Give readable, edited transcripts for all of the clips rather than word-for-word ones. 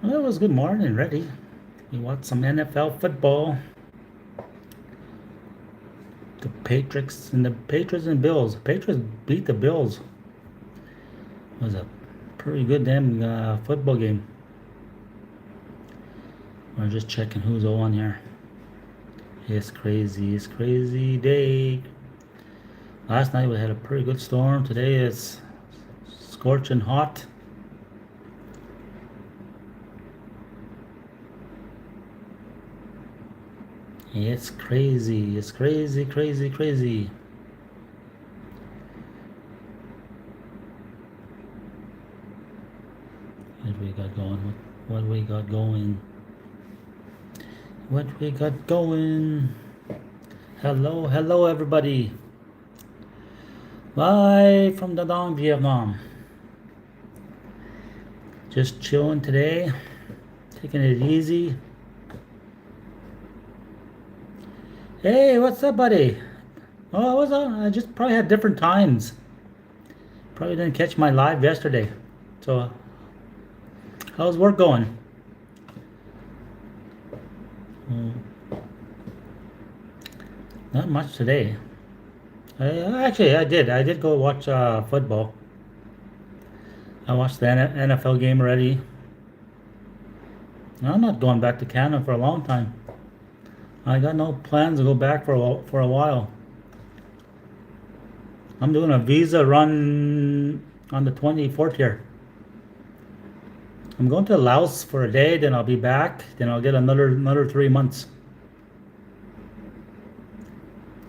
Well, it was good morning, ready. We watched some NFL football. The Patriots and Bills. Patriots beat the Bills. It was a pretty good damn football game. We're just checking who's on here. It's crazy day. Last night we had a pretty good storm. Today it's scorching hot. It's crazy. It's crazy. What we got going? What we got going? What we got going? Hello, everybody. Live from Da Nang, Vietnam. Just chilling today, taking it easy. Hey, what's up, buddy? Oh, I was on. I just probably had different times. Probably didn't catch my live yesterday. So, how's work going? Not much today. Actually, I did. I did go watch football. I watched the NFL game already. I'm not going back to Canada for a long time. I got no plans to go back for a while. I'm doing a visa run on the 24th here. I'm going to Laos for a day, then I'll be back. Then I'll get another 3 months.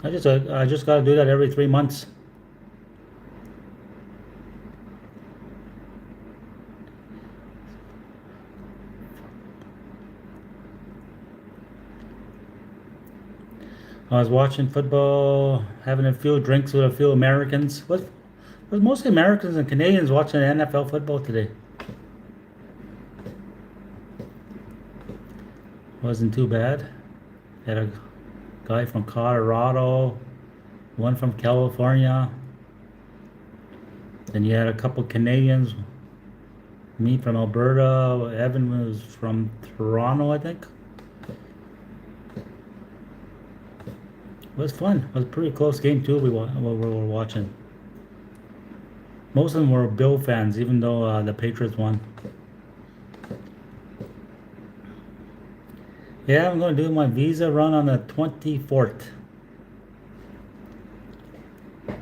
I just got to do that every 3 months. I was watching football, having a few drinks with a few Americans. Was mostly Americans and Canadians watching NFL football today. Wasn't too bad. Had a guy from Colorado, one from California. Then you had a couple Canadians. Me from Alberta. Evan was from Toronto, I think. It was fun. It was a pretty close game too. We were watching. Most of them were Bill fans, even though the Patriots won. Yeah, I'm going to do my visa run on the 24th. I'm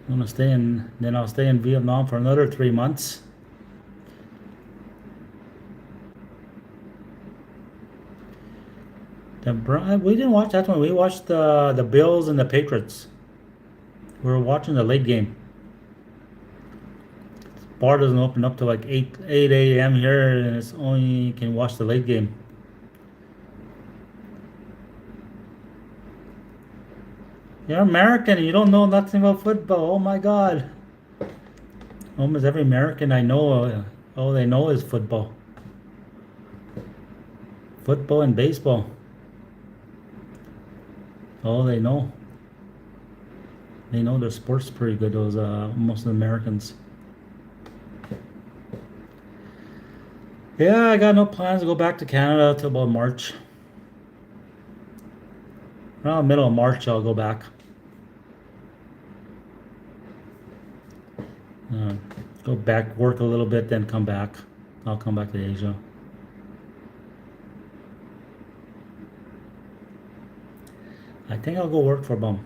going to then I'll stay in Vietnam for another 3 months. We didn't watch that one. We watched the Bills and the Patriots. We were watching the late game. Bar doesn't open up till like 8 a.m. here, and it's only you can watch the late game. You're American and you don't know nothing about football. Oh my God. Almost every American I know, all they know is football. Football and baseball. All they know. They know their sports pretty good, those most of the Americans. Yeah, I got no plans to go back to Canada till about March. Around middle of March, I'll go back. Uh, Go back, work a little bit, then come back. I'll come back to Asia. I think I'll go work for about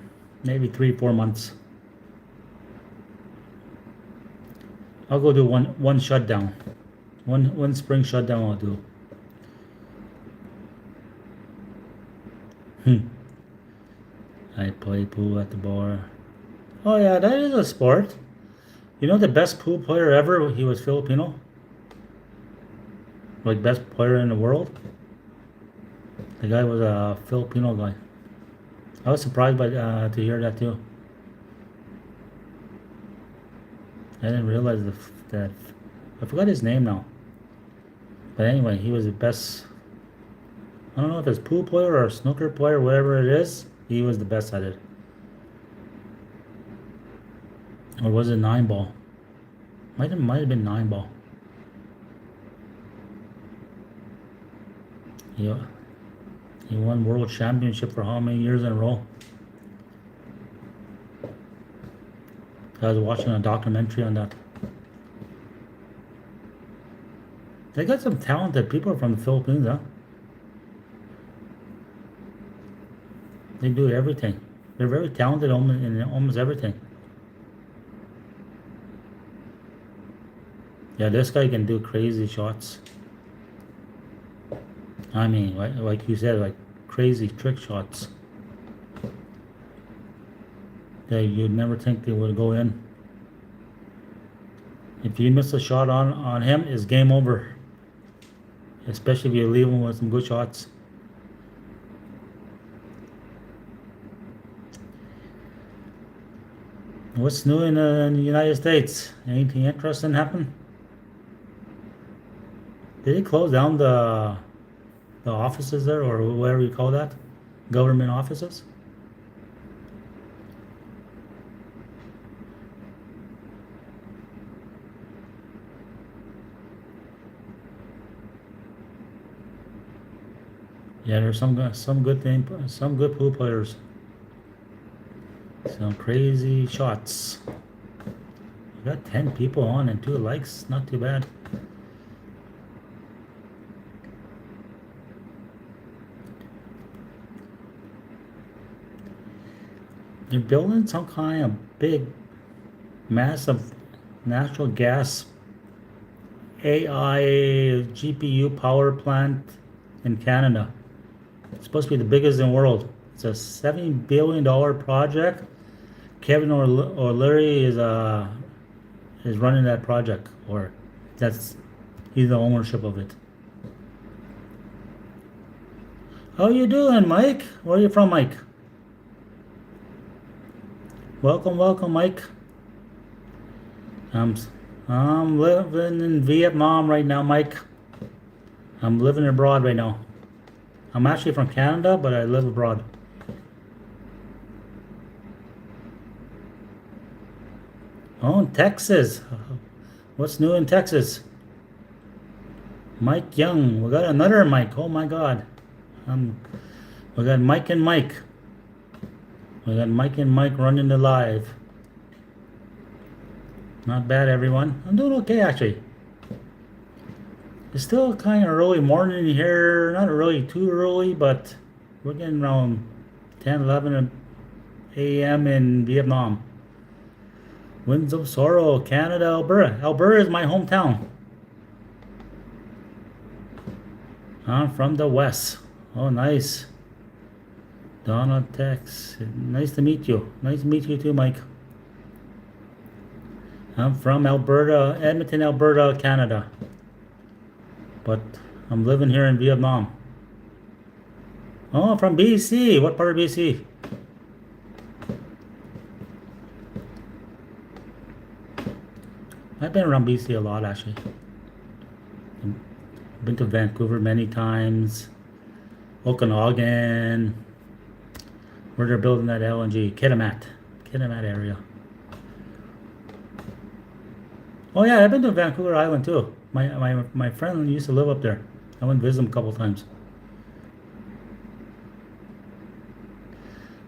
maybe 3-4 months. I'll go do one shutdown. One spring shutdown I'll do. I play pool at the bar. Oh yeah, that is a sport. You know the best pool player ever? He was Filipino. Like best player in the world. The guy was a Filipino guy. I was surprised by to hear that too. I didn't realize that. I forgot his name now. But anyway, he was the best. I don't know if it's pool player or snooker player, whatever it is. He was the best at it. Or was it 9 ball? Might have been 9 ball. He, he won world championship for how many years in a row? I was watching a documentary on that. They got some talented people from the Philippines, huh? They do everything. They're very talented in almost everything. Yeah, this guy can do crazy shots. I mean, like you said, like crazy trick shots that you'd never think they would go in. If you miss a shot on him, it's game over. Especially if you leave him with some good shots. What's new in the United States? Anything interesting happen? Did they close down the offices there, or whatever you call that? Government offices? Yeah, there's some good pool players. Some crazy shots. We got 10 people on and 2 likes. Not too bad. They're building some kind of big, massive natural gas AI GPU power plant in Canada. It's supposed to be the biggest in the world. It's a $70 billion project. Kevin O'Leary is running that project, or he's the ownership of it. How you doing, Mike? Where are you from, Mike? Welcome, Mike. I'm living in Vietnam right now, Mike. I'm living abroad right now. I'm actually from Canada, but I live abroad. Oh, in Texas. What's new in Texas? Mike Young. We got another Mike. Oh my God. We got Mike and Mike. We got Mike and Mike running the live. Not bad, everyone. I'm doing okay, actually. It's still kind of early morning here. Not really too early, but we're getting around 10, 11 a.m. in Vietnam. Winds of Sorrow, Canada, Alberta. Alberta is my hometown. I'm from the West. Oh, nice. Donna Tex. Nice to meet you. Nice to meet you too, Mike. I'm from Alberta, Edmonton, Alberta, Canada. But I'm living here in Vietnam. Oh, from BC. What part of BC? I've been around BC a lot, actually. I've been to Vancouver many times. Okanagan. Where they're building that LNG. Kitimat area. Oh yeah, I've been to Vancouver Island too. My friend used to live up there. I went to visit him a couple times.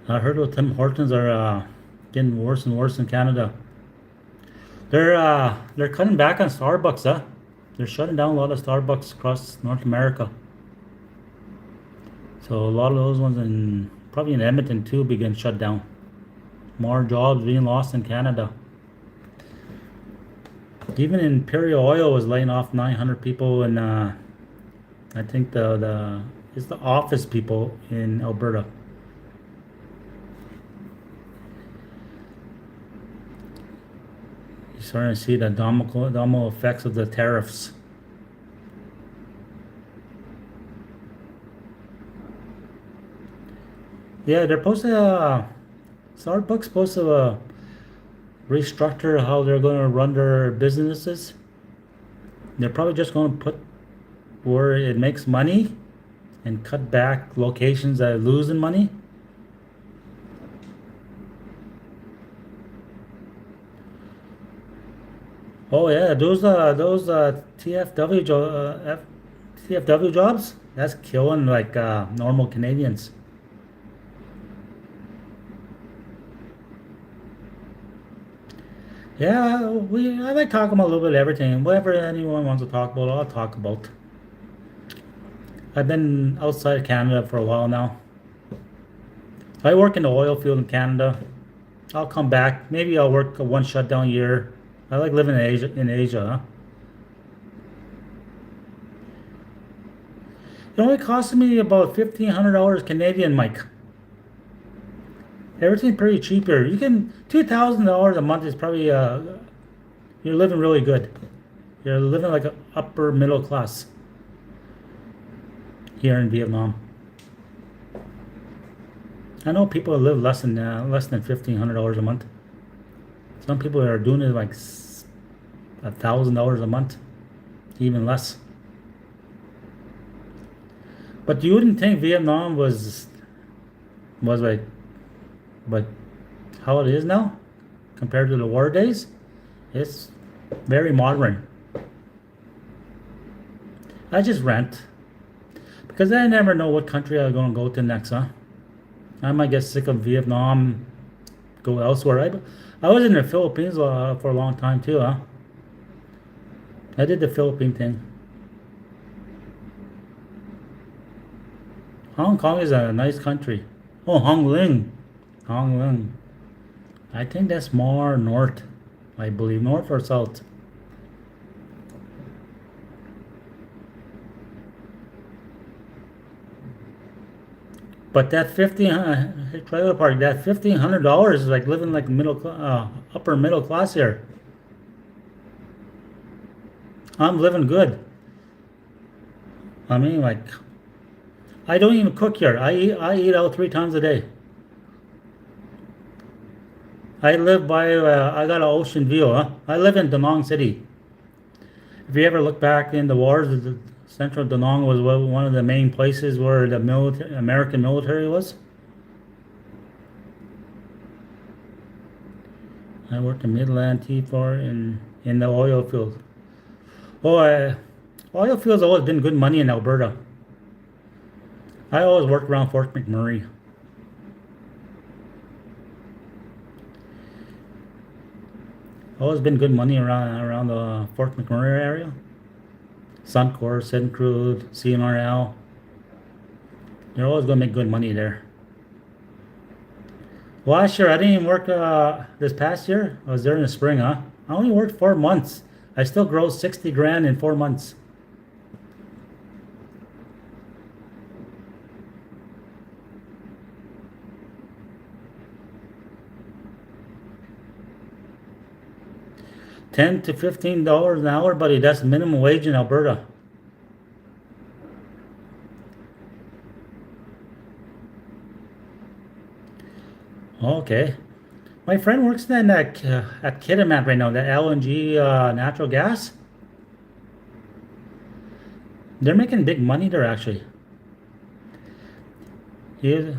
I heard the Tim Hortons are getting worse and worse in Canada. They're cutting back on Starbucks, huh? They're shutting down a lot of Starbucks across North America. So a lot of those ones probably in Edmonton too begin shut down. More jobs being lost in Canada. Even Imperial Oil was laying off 900 people, and I think it's the office people in Alberta. You're starting to see the domino effects of the tariffs. Yeah, they're supposed to. Starbucks supposed to restructure how they're going to run their businesses. They're probably just going to put where it makes money and cut back locations that are losing money. Oh yeah, those TFW TFW jobs That's killing like normal Canadians. Yeah, I like talking about a little bit of everything. Whatever anyone wants to talk about, I'll talk about. I've been outside of Canada for a while now. I work in the oil field in Canada. I'll come back. Maybe I'll work a one shutdown year. I like living in Asia. Huh? It only cost me about $1,500 Canadian, Mike. Everything's pretty cheap here. You can $2,000 a month is probably you're living really good. You're living like an upper middle class here in Vietnam. I know people that live less than $1,500 a month. Some people are doing it like $1,000 a month, even less. But you wouldn't think Vietnam was like how it is now compared to the war days. It's very modern. I just rent because I never know what country I'm going to go to next, huh? I might get sick of Vietnam, go elsewhere. I was in the Philippines for a long time too, huh? I did the Philippine thing. Hong Kong is a nice country. Oh, Hong Ling. Hong Ling. I think that's more north, I believe, north or south. But that trailer park, that $1,500 is like living like upper middle class here. I'm living good. I mean, like, I don't even cook here. I eat out 3 times a day. I live by. I got an ocean view. Huh? I live in Da Nang City. If you ever look back in the wars, the central Da Nang was one of the main places where the American military was. I worked in Midland T4 in the oil field. Oh, oil fields always been good money in Alberta. I always worked around Fort McMurray. Always been good money around the Fort McMurray area. Suncor, Syncrude, CMRL. You're always gonna make good money there. Last year I didn't even work this past year. I was there in the spring, huh? I only worked 4 months. I still grossed 60 grand in 4 months. $10 to $15 an hour, buddy. That's minimum wage in Alberta. Okay. My friend works in at Kitimat right now, the LNG natural gas. They're making big money there, actually. He-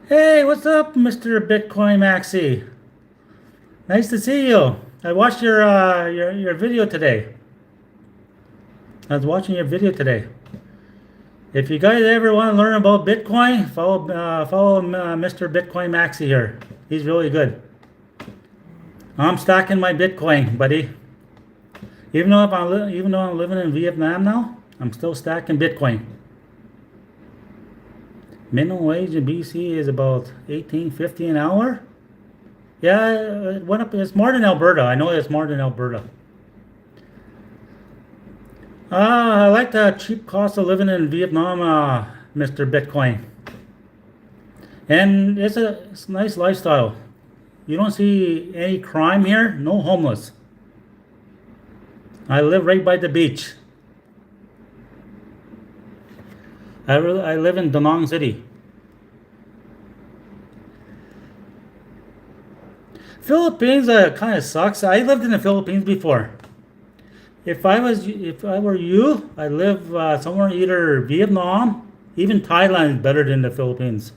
Hey, what's up, Mr. Bitcoin Maxi? Nice to see you. I watched your video today. I was watching your video today. If you guys ever want to learn about Bitcoin, follow Mr. Bitcoin Maxi here. He's really good. I'm stacking my Bitcoin, buddy. Even though I'm living in Vietnam now, I'm still stacking Bitcoin. Minimum wage in BC is about $18.50 an hour. Yeah, it went up. It's more than Alberta. I know it's more than Alberta. I like the cheap cost of living in Vietnam, Mr. Bitcoin. And it's a nice lifestyle. You don't see any crime here, no homeless. I live right by the beach. I live in Da Nang City. Philippines kind of sucks. I lived in the Philippines before. If I were you, I live somewhere either Vietnam, even Thailand is better than the Philippines.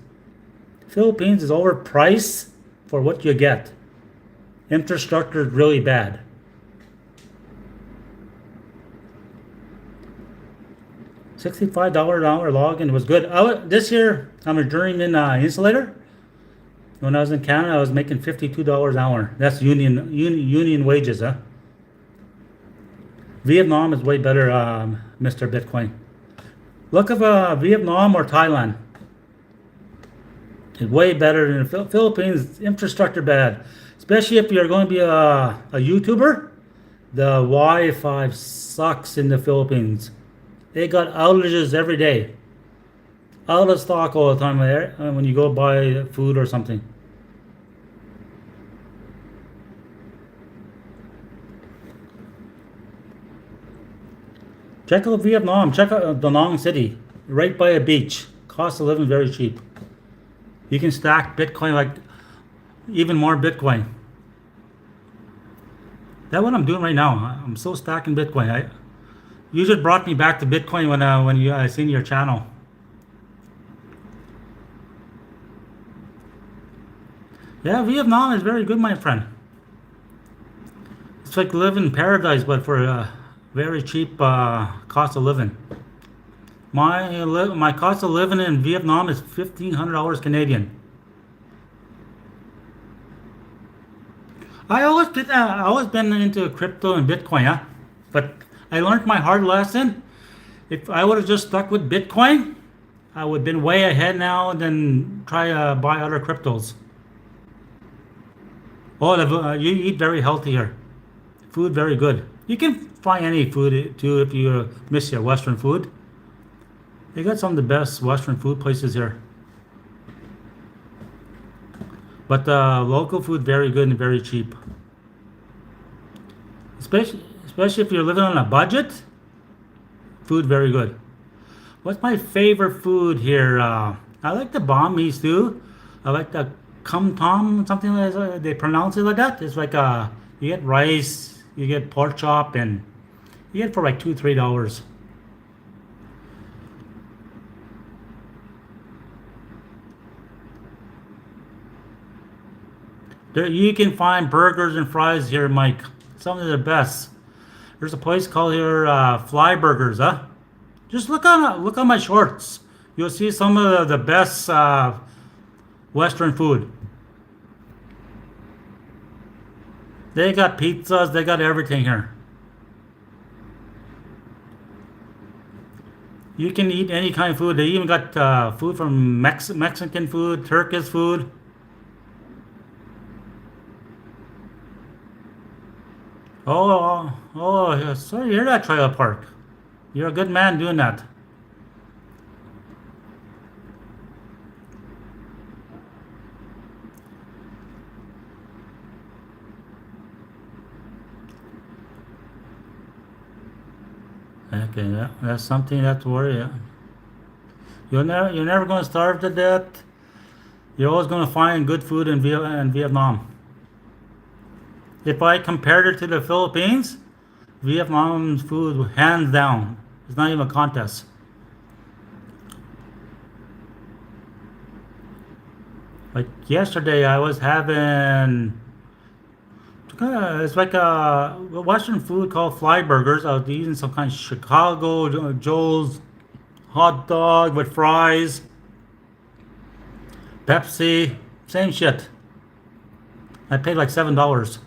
Philippines is overpriced for what you get. Infrastructure is really bad. $65 an hour log, and it was good. This year, I'm a journeyman insulator. When I was in Canada, I was making $52 an hour. That's union wages, huh? Vietnam is way better, Mr. Bitcoin. Look at Vietnam or Thailand. It's way better than the Philippines. Infrastructure bad, especially if you're going to be a YouTuber. The Wi-Fi sucks in the Philippines. They got outages every day. Out of stock all the time when you go buy food or something. Check out Vietnam. Check out Da Nang City, right by a beach. Cost of living very cheap. You can stack Bitcoin like even more Bitcoin. That's what I'm doing right now. I'm so stacking Bitcoin. You just brought me back to Bitcoin when I seen your channel. Yeah, Vietnam is very good, my friend. It's like living in paradise, but for a very cheap cost of living. My cost of living in Vietnam is $1,500 Canadian. I always been into crypto and Bitcoin, huh? But I learned my hard lesson. If I would have just stuck with Bitcoin, I would have been way ahead now than try to buy other cryptos. Oh, you eat very healthy here. Food very good. You can find any food too if you miss your Western food. They got some of the best Western food places here. But local food very good and very cheap. Especially if you're living on a budget, food very good. What's my favorite food here? I like the banh mi too. I like the cum tom, something like that. They pronounce it like that. It's like you get rice, you get pork chop, and you get it for like $2-3. There, you can find burgers and fries here, Mike. Some of the best. There's a place called here Fly Burgers, huh? Just look on my shorts. You'll see some of the best Western food. They got pizzas. They got everything here. You can eat any kind of food. They even got food from Mexican food, Turkish food. Oh, sorry to hear that, trailer park. You're a good man doing that. Okay, that's something not to worry. You're never going to starve to death. You're always going to find good food in Vietnam. If I compared it to the Philippines, Vietnam's food hands down. It's not even a contest. Like yesterday, I was having it's like a Western food called fly burgers. I was eating some kind of Chicago Joe's hot dog with fries, Pepsi, same shit. I paid like $7.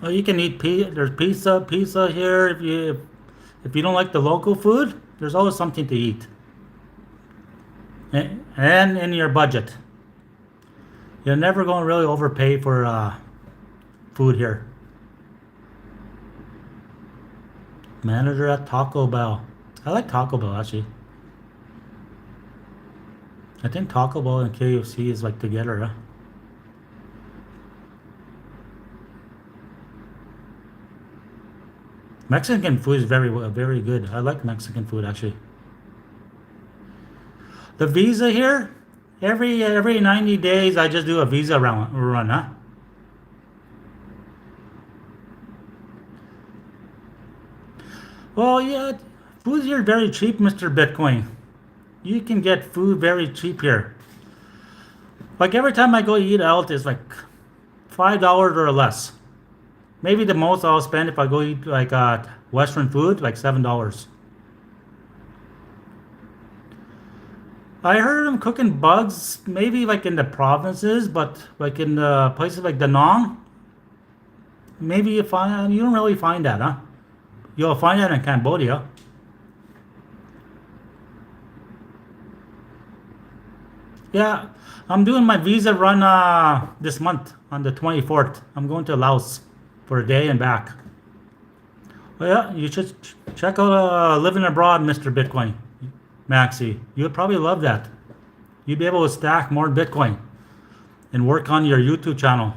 Well, you can eat there's pizza here. If you don't like the local food, there's always something to eat, and in your budget. You're never going to really overpay for food here. Manager at Taco Bell. I like Taco Bell actually. I think Taco Bell and KFC is like together. Huh? Mexican food is very good. I like Mexican food actually. The visa here, every 90 days I just do a visa run, huh? Well, yeah, food here very cheap, Mr. Bitcoin. You can get food very cheap here. Like every time I go eat out, it's like $5 or less. Maybe the most I'll spend if I go eat like Western food, like $7. I heard them cooking bugs, maybe like in the provinces, but like in the places like Da Nang, maybe you don't really find that, huh? You'll find that in Cambodia. Yeah, I'm doing my visa run this month on the 24th. I'm going to Laos for a day and back. Well, yeah, you should check out Living Abroad, Mr. Bitcoin, Maxi. You'd probably love that. You'd be able to stack more Bitcoin and work on your YouTube channel.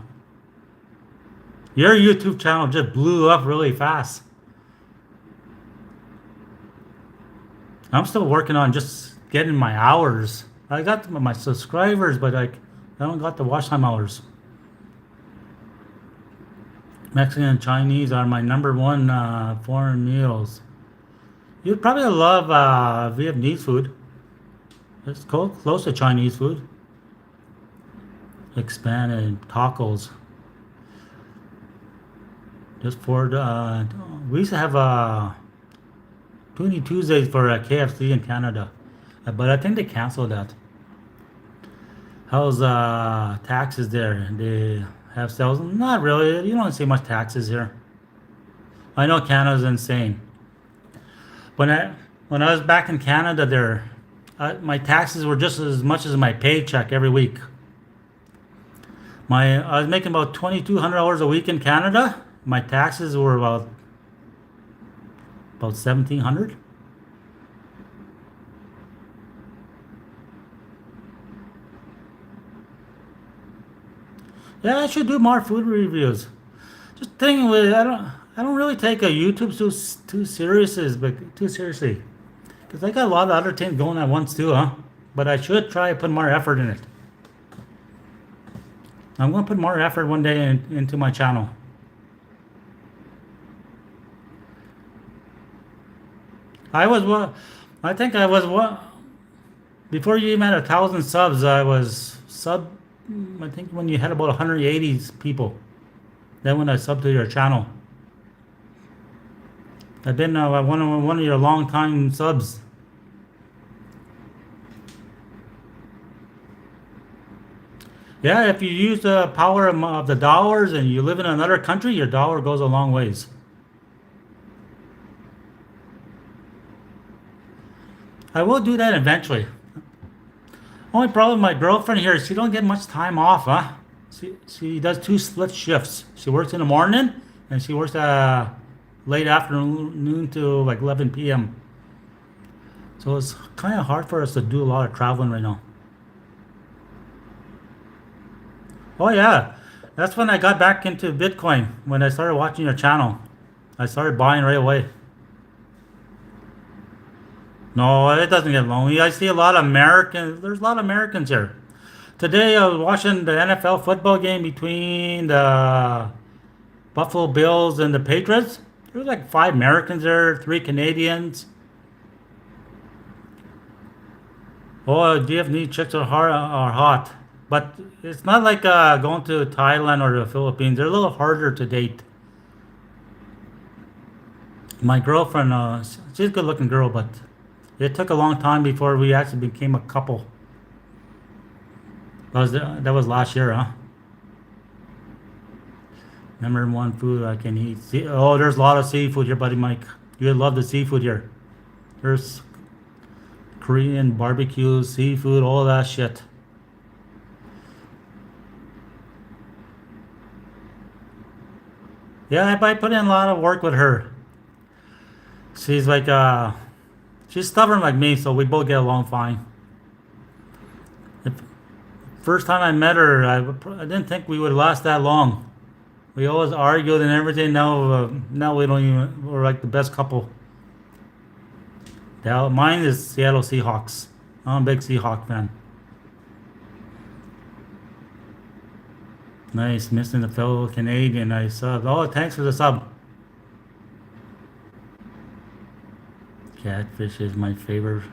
Your YouTube channel just blew up really fast. I'm still working on just getting my hours. I got my subscribers, but like I don't got the watch time hours. Mexican and Chinese are my number one foreign meals. You'd probably love Vietnamese food. It's close to Chinese food. Expanded tacos. Just for the, we used to have Toonie Tuesdays for KFC in Canada, but I think they canceled that. How's taxes there? They have sales? Not really. You don't see much taxes here. I know Canada's insane. When I when I was back in Canada, there, my taxes were just as much as my paycheck every week. I was making about $2,200 a week in Canada. My taxes were about 1,700. Yeah, I should do more food reviews. Just thinking with I don't really take a YouTube too serious, but too seriously, because I got a lot of other things going at once too, huh? But I should try to put more effort in it. I'm gonna put more effort one day into my channel. I was what I think I was what before you even had 1,000 subs. I was sub. I think when you had about 180 people. Then when I sub to your channel, I've been one of your long time subs. Yeah, if you use the power of the dollars and you live in another country, your dollar goes a long ways. I will do that eventually. Only problem with my girlfriend here is she don't get much time off, huh? She does two split shifts. She works in the morning and she works late afternoon to like 11 p.m. So it's kind of hard for us to do a lot of traveling right now. Oh yeah, that's when I got back into Bitcoin when I started watching your channel. I started buying right away. No, it doesn't get lonely. I see a lot of Americans. There's a lot of Americans here. Today I was watching the NFL football game between the Buffalo Bills and the Patriots. There was like five Americans there, three Canadians. Oh, Vietnamese chicks are hot, but it's not like going to Thailand or the Philippines. They're a little harder to date. My girlfriend, she's a good-looking girl, but it took a long time before we actually became a couple. That was last year, huh? Number one food I can eat. Oh, there's a lot of seafood here, buddy Mike. You would love the seafood here. There's Korean barbecue, seafood, all that shit. Yeah, I put in a lot of work with her. She's like she's stubborn like me, so we both get along fine. The first time I met her, I didn't think we would last that long. We always argued and everything. Now we don't even. We're like the best couple. Mine is Seattle Seahawks. I'm a big Seahawk fan. Nice, missing the fellow Canadian. I subbed. Oh, thanks for the sub. Catfish is my favorite.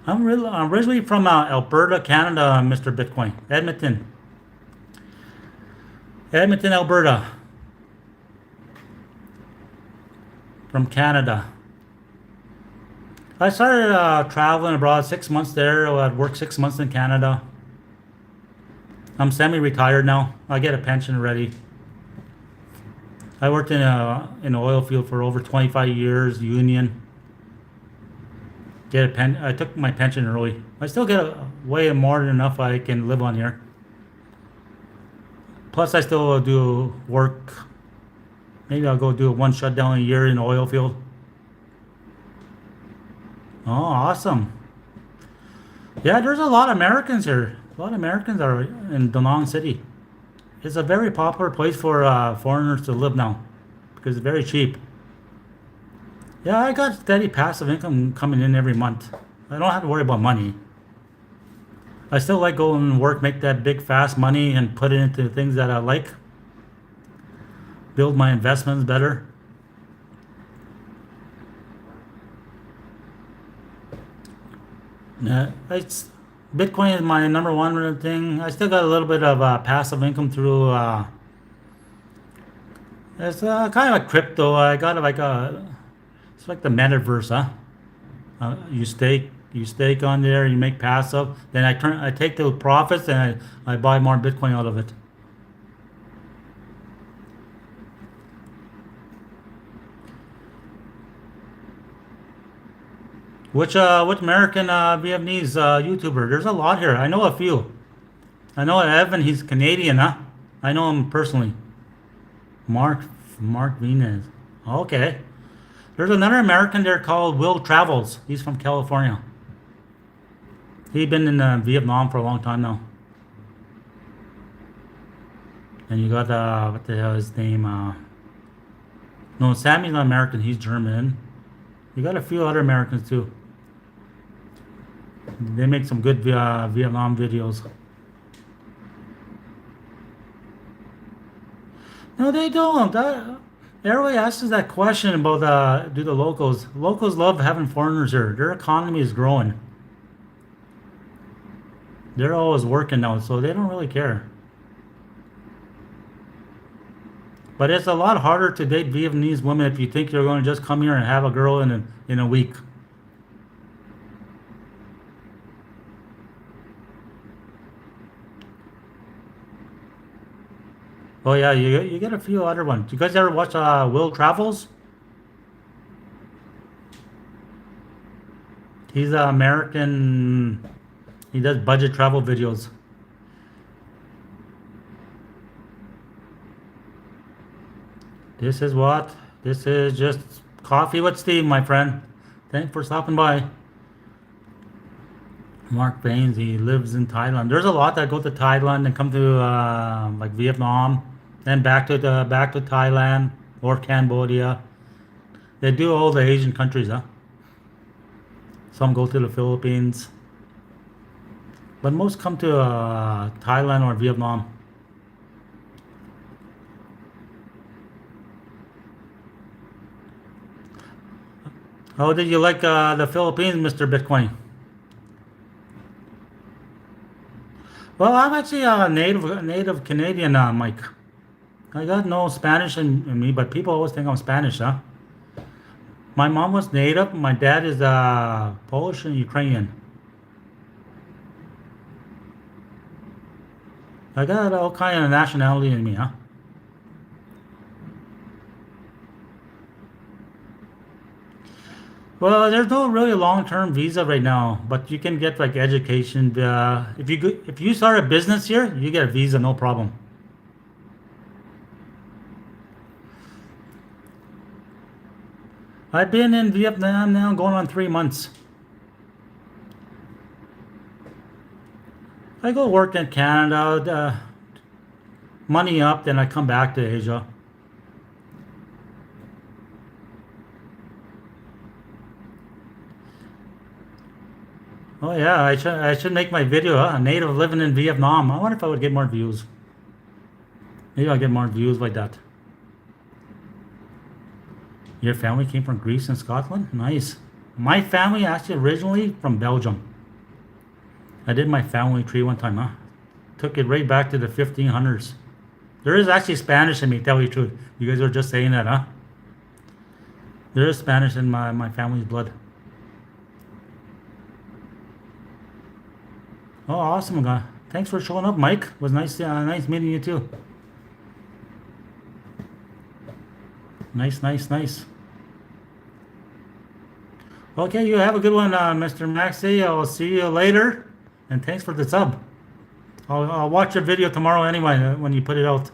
I'm originally from Alberta, Canada, Mr. Bitcoin. Edmonton, Alberta, from Canada. I started traveling abroad 6 months there. I'd worked 6 months in Canada. I'm semi-retired now. I get a pension already. I worked in the oil field for over 25 years, union. I took my pension early. I still get way more than enough I can live on here. Plus, I still do work. Maybe I'll go do one shutdown a year in the oil field. Oh, awesome. Yeah, there's a lot of Americans here. A lot of Americans are in Da Nang City. It's a very popular place for foreigners to live now because it's very cheap. Yeah, I got steady passive income coming in every month. I don't have to worry about money. I still like going and work, make that big fast money, and put it into things that I like. Build my investments better. It's Bitcoin is my number one thing. I still got a little bit of passive income through. It's kind of like crypto. I got like it's like the metaverse, huh? You stake on there, you make passive. Then I take the profits and I buy more Bitcoin out of it. Which American Vietnamese YouTuber? There's a lot here. I know a few. I know Evan. He's Canadian, huh? I know him personally. Mark Mark Venez. Okay. There's another American there called Will Travels. He's from California. He's been in Vietnam for a long time now. And you got what the hell is his name? No, Sammy's not American. He's German. You got a few other Americans too. They make some good Vietnam videos. No, they don't. Everybody asks us that question about do the locals. Locals love having foreigners here. Their economy is growing. They're always working now, so they don't really care. But it's a lot harder to date Vietnamese women if you think you're going to just come here and have a girl in a week. Oh yeah, you get a few other ones. You guys ever watch Will Travels? He's an American. He does budget travel videos. This is what? This is just coffee with Steve, my friend. Thanks for stopping by. Mark Baines, he lives in Thailand. There's a lot that go to Thailand and come to like Vietnam, then back to Thailand or Cambodia. They do all the Asian countries, huh? Some go to the Philippines, but most come to Thailand or Vietnam. How did you like the Philippines, Mr. Bitcoin? Well, I'm actually a native Canadian, Mike. I got no Spanish in me, but people always think I'm Spanish, huh? My mom was native. My dad is Polish and Ukrainian. I got all kind of nationality in me, huh? Well, there's no really long-term visa right now, but you can get like education. If you start a business here, you get a visa, no problem. I've been in Vietnam now, going on 3 months. I go work in Canada, money up, then I come back to Asia. Oh yeah, I should make my video, huh? A native living in Vietnam. I wonder if I would get more views. Maybe I'll get more views like that. Your family came from Greece and Scotland? Nice. My family actually originally from Belgium. I did my family tree one time, huh? Took it right back to the 1500s. There is actually Spanish in me, tell you the truth. You guys are just saying that, huh? There is Spanish in my family's blood. Oh, awesome, guy. Thanks for showing up, Mike. It was nice meeting you too. Nice, nice, nice. Okay, you have a good one, Mr. Maxey. I'll see you later. And thanks for the sub. I'll watch your video tomorrow anyway when you put it out.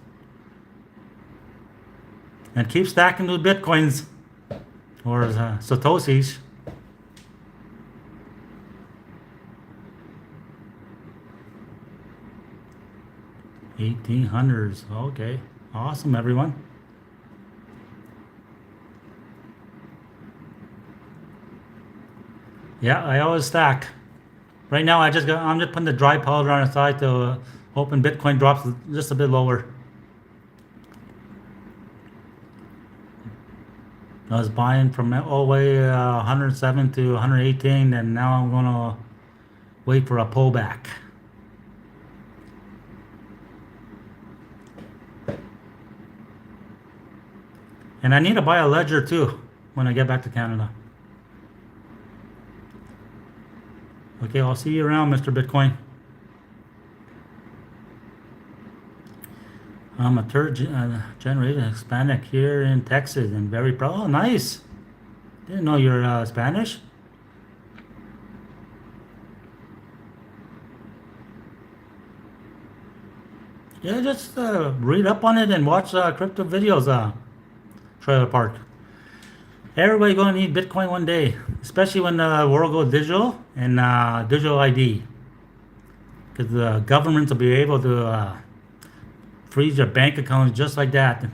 And keep stacking those bitcoins or satoshis. 1800s. Okay, awesome, everyone. Yeah, I always stack. Right now, I'm just putting the dry powder on the side to hoping Bitcoin drops just a bit lower. I was buying from all the way 107 to 118, and now I'm gonna wait for a pullback. And I need to buy a ledger too when I get back to Canada. Okay, I'll see you around, Mr. Bitcoin. I'm a third generation Hispanic here in Texas and very proud. Oh, nice. Didn't know you're Spanish. Yeah, just read up on it and watch crypto videos. Trailer Park. Everybody gonna need Bitcoin one day, especially when the world goes digital and digital ID, because the governments will be able to freeze your bank accounts just like that,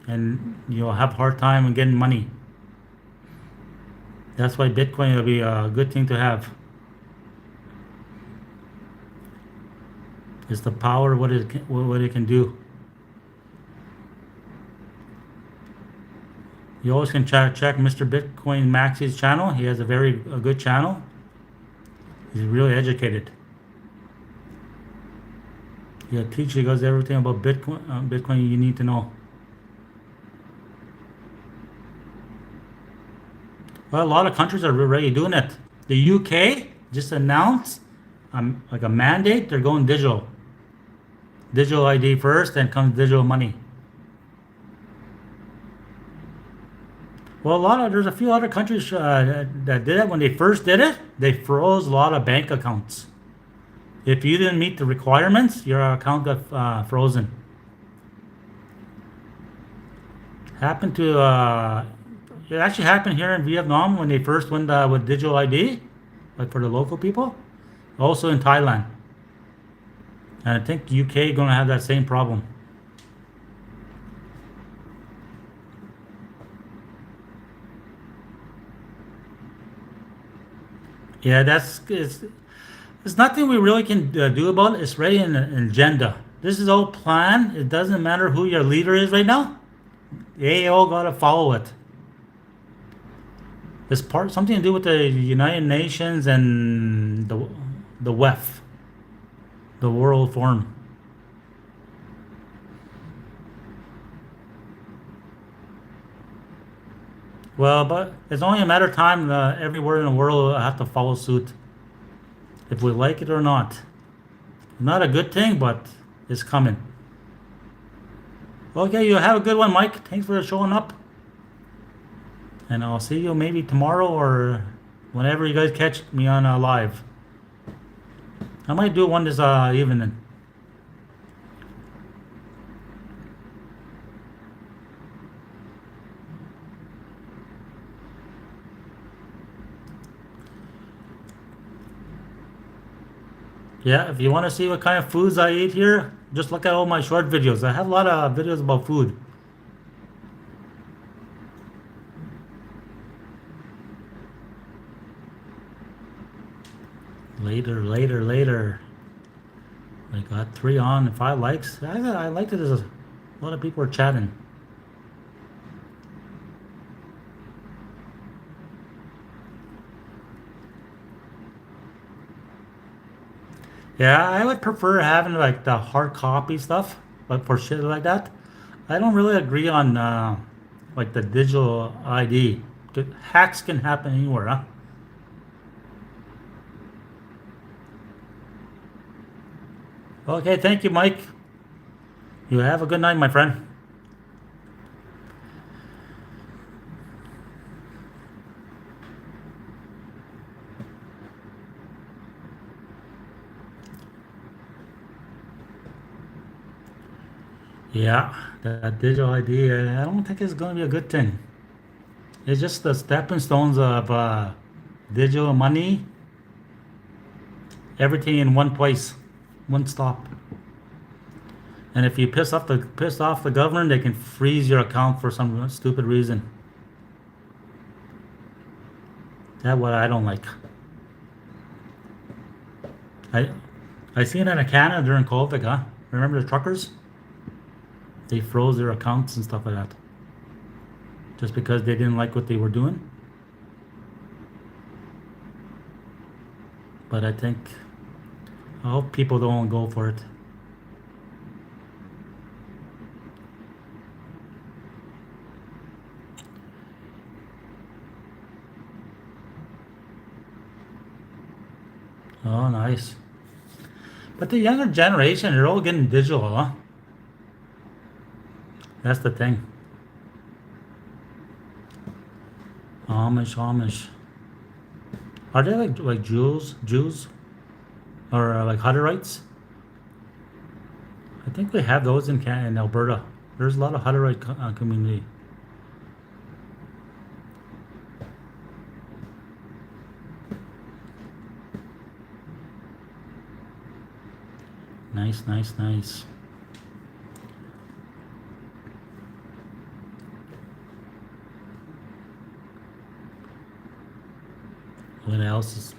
and you'll have a hard time in getting money. That's why Bitcoin will be a good thing to have. It's the power of what it can do. You always can check Mr. Bitcoin Max's channel. He has a good channel. He's really educated. He'll teach you guys everything about Bitcoin you need to know. Well, a lot of countries are already doing it. The UK just announced like a mandate. They're going digital. Digital ID first, then comes digital money. Well, there's a few other countries that did it. When they first did it, they froze a lot of bank accounts. If you didn't meet the requirements, your account got frozen. It actually happened here in Vietnam when they first went with digital ID, like for the local people. Also in Thailand. And I think UK gonna have that same problem. Yeah, it's nothing we really can do about it. It's really an agenda. This is all planned. It doesn't matter who your leader is right now. They all gotta follow it. It's something to do with the United Nations and the WEF, the World Forum. Well, but it's only a matter of time. Everywhere in the world will have to follow suit, if we like it or not. Not a good thing, but it's coming. Okay, you have a good one, Mike. Thanks for showing up. And I'll see you maybe tomorrow or whenever you guys catch me on live. I might do one this evening. Yeah, if you want to see what kind of foods I eat here, just look at all my short videos. I have a lot of videos about food. Later. I got 3 on, 5 likes. I liked it as a lot of people are chatting. Yeah, I would prefer having like the hard copy stuff, but for shit like that, I don't really agree on like the digital ID. Hacks can happen anywhere, huh? Okay, thank you, Mike. You have a good night, my friend. Yeah, that digital ID, I don't think it's going to be a good thing. It's just the stepping stones of digital money, everything in one place, one stop. And if you piss off the government, they can freeze your account for some stupid reason. That's what I don't like. I I seen it in Canada during COVID, huh? Remember the truckers? They froze their accounts and stuff like that just because they didn't like what they were doing. But I think I hope people don't go for it. Oh, nice. But the younger generation, they're all getting digital, huh? That's the thing. Amish, Amish. Are they like Jews, or like Hutterites? I think we have those in in Alberta. There's a lot of Hutterite community. Nice, nice, nice. What else is?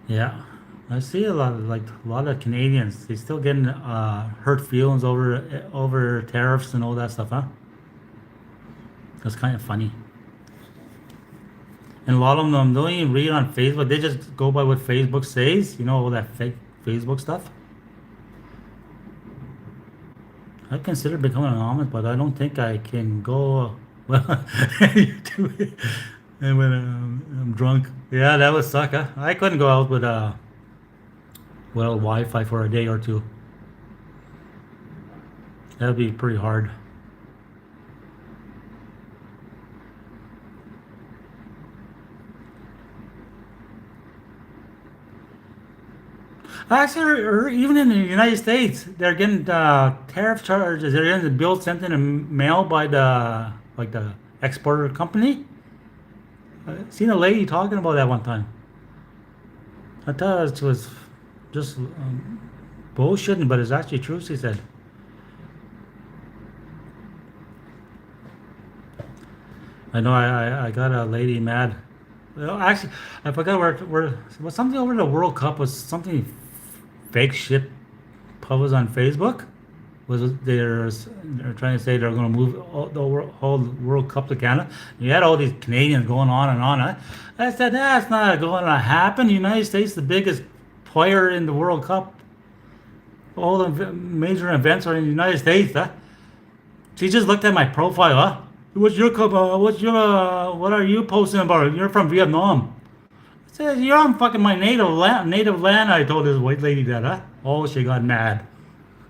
Yeah, I see a lot of Canadians. They still getting hurt feelings over tariffs and all that stuff, huh? That's kind of funny. And a lot of them don't even read on Facebook. They just go by what Facebook says. You know, all that fake Facebook stuff. I consider becoming an Amish, but I don't think I can go. Well, you do it. And when I'm drunk, yeah, that would suck. Huh? I couldn't go out with well Wi-Fi for a day or two. That'd be pretty hard. Actually, or even in the United States, they're getting tariff charges. They're getting the bill sent in the mail by the exporter company. I seen a lady talking about that one time. I thought it was just bullshitting, but it's actually true. She said. I know I got a lady mad. Well, actually, I forgot where it was something over the World Cup was something fake shit published on Facebook. They're trying to say they're going to move whole World Cup to Canada. You had all these Canadians going on and on. I said that's not going to happen. The United States, the biggest player in the World Cup. All the major events are in the United States. Huh? She just looked at my profile. Huh? What's your cup? What are you posting about? You're from Vietnam. I said you're on fucking my native land. Native land. I told this white lady that. Huh? Oh, she got mad.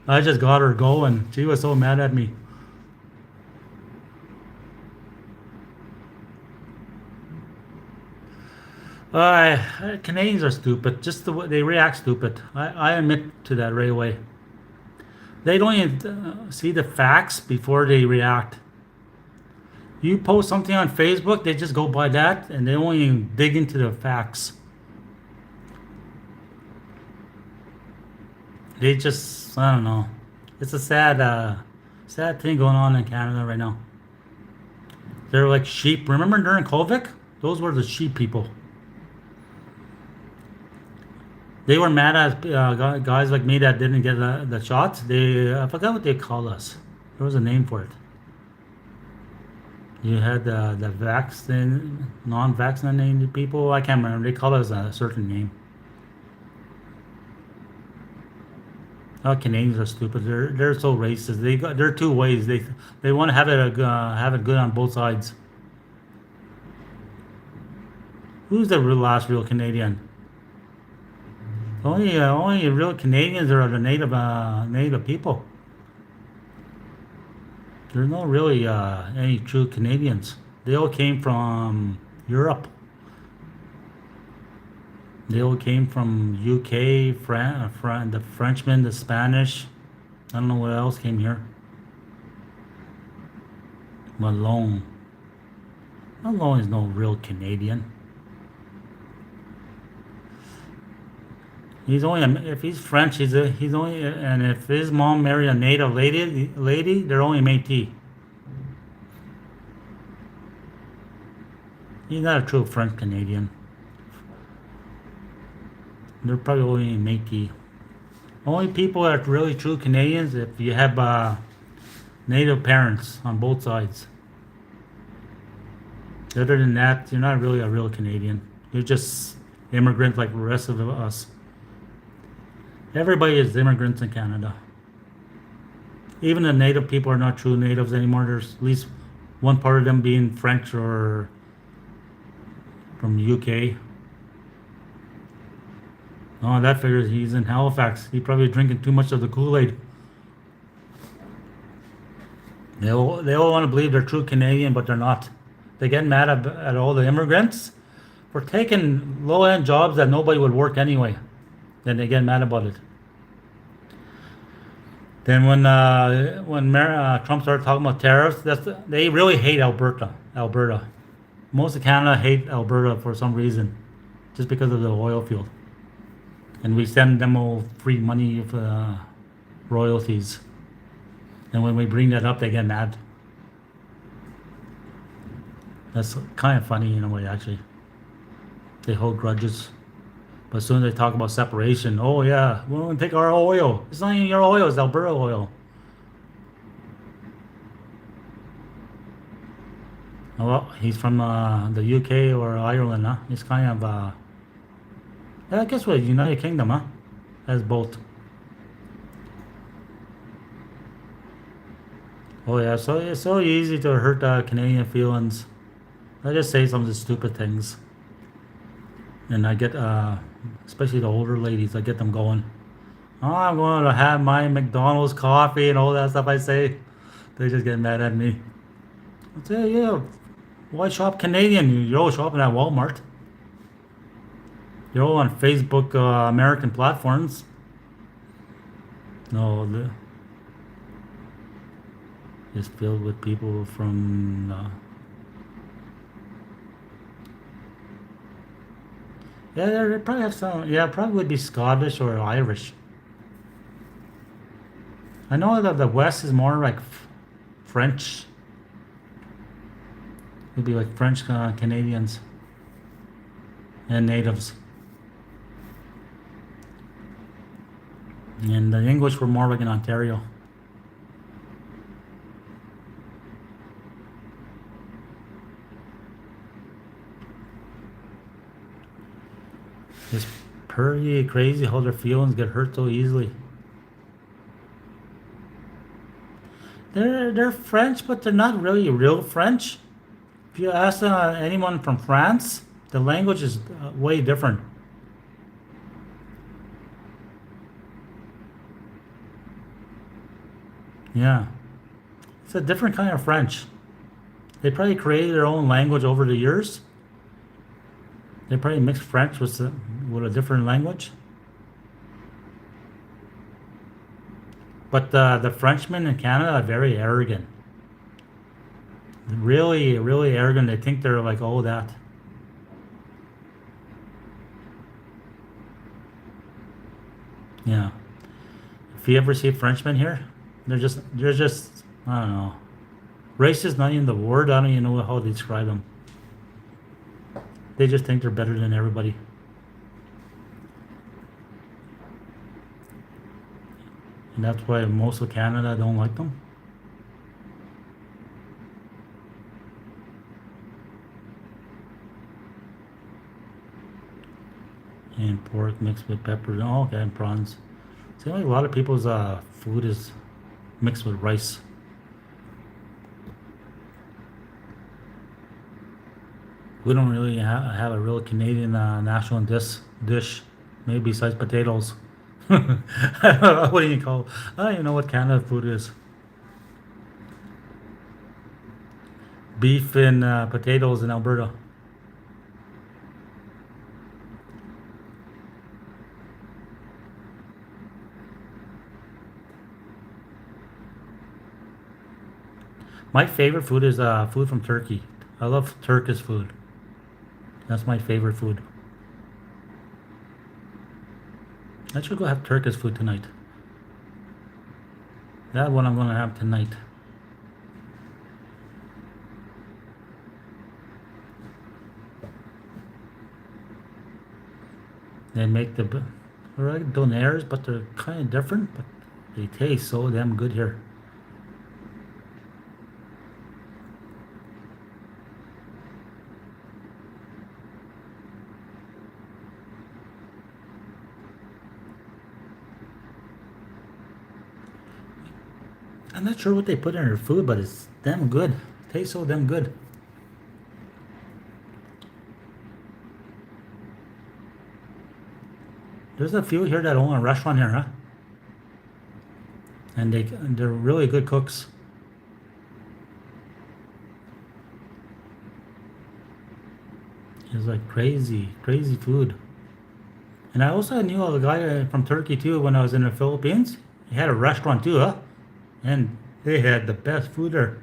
I just got her going. She was so mad at me. Canadians are stupid. Just the way they react stupid. I admit to that right away. They don't even see the facts before they react. You post something on Facebook, they just go by that and they don't even dig into the facts. They just, I don't know. It's a sad thing going on in Canada right now. They're like sheep. Remember during COVID? Those were the sheep people. They were mad at guys like me that didn't get the shots. I forgot what they call us. There was a name for it. You had the vaccine, non-vaccinated people. I can't remember. They call it a certain name. Oh, Canadians are stupid. They're so racist. There are two ways. They want to have it good on both sides. Who's the last real Canadian? Only real Canadians are the native people. There's no really any true Canadians. They all came from Europe. They all came from UK, the Frenchmen, the Spanish. I don't know what else came here. Malone. Malone is no real Canadian. He's only if he's French, he's only and if his mom married a native lady, they're only Métis. He's not a true French Canadian. They're probably only Métis. Only people that are really true Canadians if you have native parents on both sides. Other than that, you're not really a real Canadian. You're just immigrant like the rest of us. Everybody is immigrants in Canada. Even the native people are not true natives anymore. There's at least one part of them being French or from the UK. Oh, that figures he's in Halifax. He's probably drinking too much of the Kool-Aid. They all want to believe they're true Canadian, but they're not. They get mad at all the immigrants for taking low-end jobs that nobody would work anyway. Then they get mad about it. Then when Trump started talking about tariffs, they really hate Alberta. Most of Canada hate Alberta for some reason, just because of the oil field. And we send them all free money of royalties. And when we bring that up, they get mad. That's kind of funny in a way, actually. They hold grudges. But as soon as they talk about separation, oh yeah, we want to take our oil. It's not even your oil, it's Alberta oil. Oh, well, he's from the UK or Ireland, huh? He's kind of, yeah, I guess we're United Kingdom, huh? As both. Oh yeah, so it's so easy to hurt Canadian feelings. I just say some of the stupid things. And I get, especially the older ladies, I get them going. Oh, I'm going to have my McDonald's coffee and all that stuff I say. They just get mad at me. I say, yeah, why shop Canadian? You're all shopping at Walmart. You're all on Facebook American platforms. No, it's filled with people from... yeah, they probably have some... Yeah, probably would be Scottish or Irish. I know that the West is more like French. It'd be like French Canadians and natives. And the English were more like in Ontario. It's pretty crazy how their feelings get hurt so easily. They're French, but they're not really real French. If you ask anyone from France, the language is way different. Yeah, it's a different kind of French. They probably created their own language over the years. They probably mixed French with a different language. But the Frenchmen in Canada are very arrogant. Really, really arrogant. They think they're like all that. Yeah. If you ever see Frenchmen here, they're just I don't know. Racist, not even the word. I don't even know how to describe them. They just think they're better than everybody. And that's why most of Canada don't like them. And pork mixed with pepper. Oh, okay, and prawns. Seems like a lot of people's food is mixed with rice. We don't really have a real Canadian national dish, maybe besides potatoes. What do you call? I don't even know what Canada food is. Beef and potatoes in Alberta. My favorite food is food from Turkey. I love Turkish food. That's my favorite food. I should go have Turkish food tonight. That's what I'm gonna have tonight. They make they're like donairs, but they're kind of different. But they taste so damn good here. I'm not sure what they put in their food, but it's damn good. Tastes so damn good. There's a few here that own a restaurant here, huh? And they're really good cooks. It's like crazy, crazy food. And I also knew a guy from Turkey too when I was in the Philippines. He had a restaurant too, huh? And they had the best food there.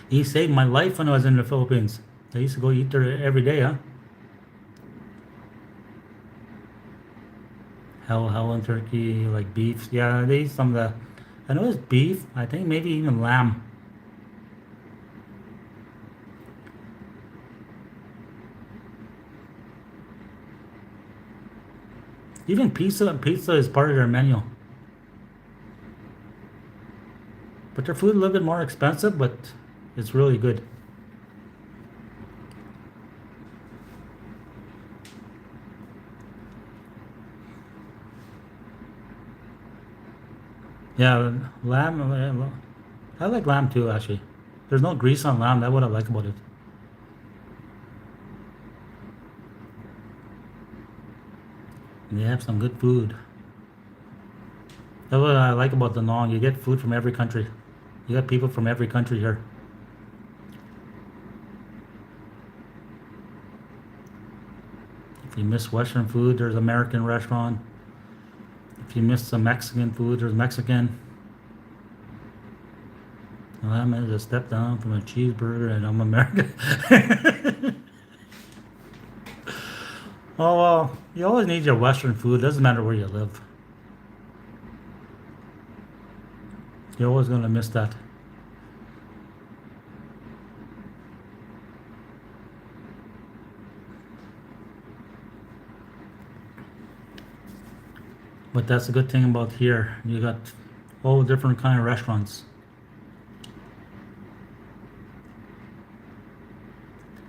He saved my life when I was in the Philippines. I used to go eat there every day, huh? Hell in Turkey, like beef. Yeah, they eat some of the. I know it's beef. I think maybe even lamb. Even pizza. Pizza is part of their menu. But their food a little bit more expensive, but it's really good. Yeah, lamb. I like lamb too, actually. There's no grease on lamb. That's what I like about it. And they have some good food. That's what I like about the Nong. You get food from every country. You got people from every country here. If you miss Western food, there's American restaurant. If you miss some Mexican food, there's Mexican. Well, I'm gonna just step down from a cheeseburger and I'm American. Oh well, you always need your Western food. Doesn't matter where you live. You're always gonna miss that. But that's a good thing about here. You got all different kind of restaurants.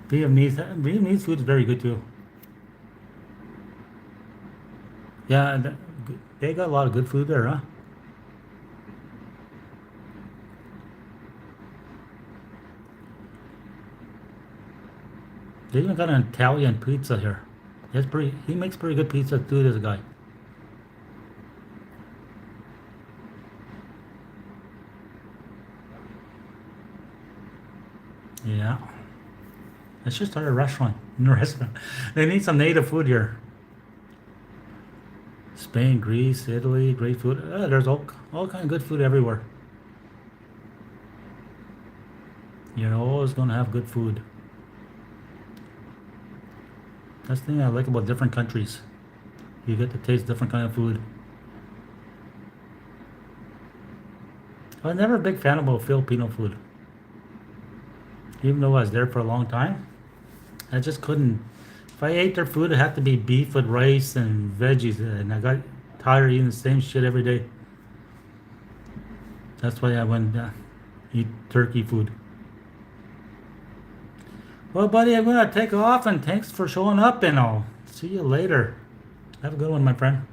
Vietnamese food is very good too. Yeah, they got a lot of good food there, huh? They even got an Italian pizza here. That's pretty. He makes pretty good pizza too. This guy. Yeah. Let's just start a restaurant. A restaurant. They need some native food here. Spain, Greece, Italy, great food. There's all kind of good food everywhere. You're always gonna have good food. That's the thing I like about different countries. You get to taste different kind of food. I was never a big fan about Filipino food. Even though I was there for a long time, I just couldn't. If I ate their food, it had to be beef with rice and veggies, and I got tired of eating the same shit every day. That's why I went eat turkey food. Well, buddy, I'm gonna take off and thanks for showing up and I'll see you later. Have a good one, my friend.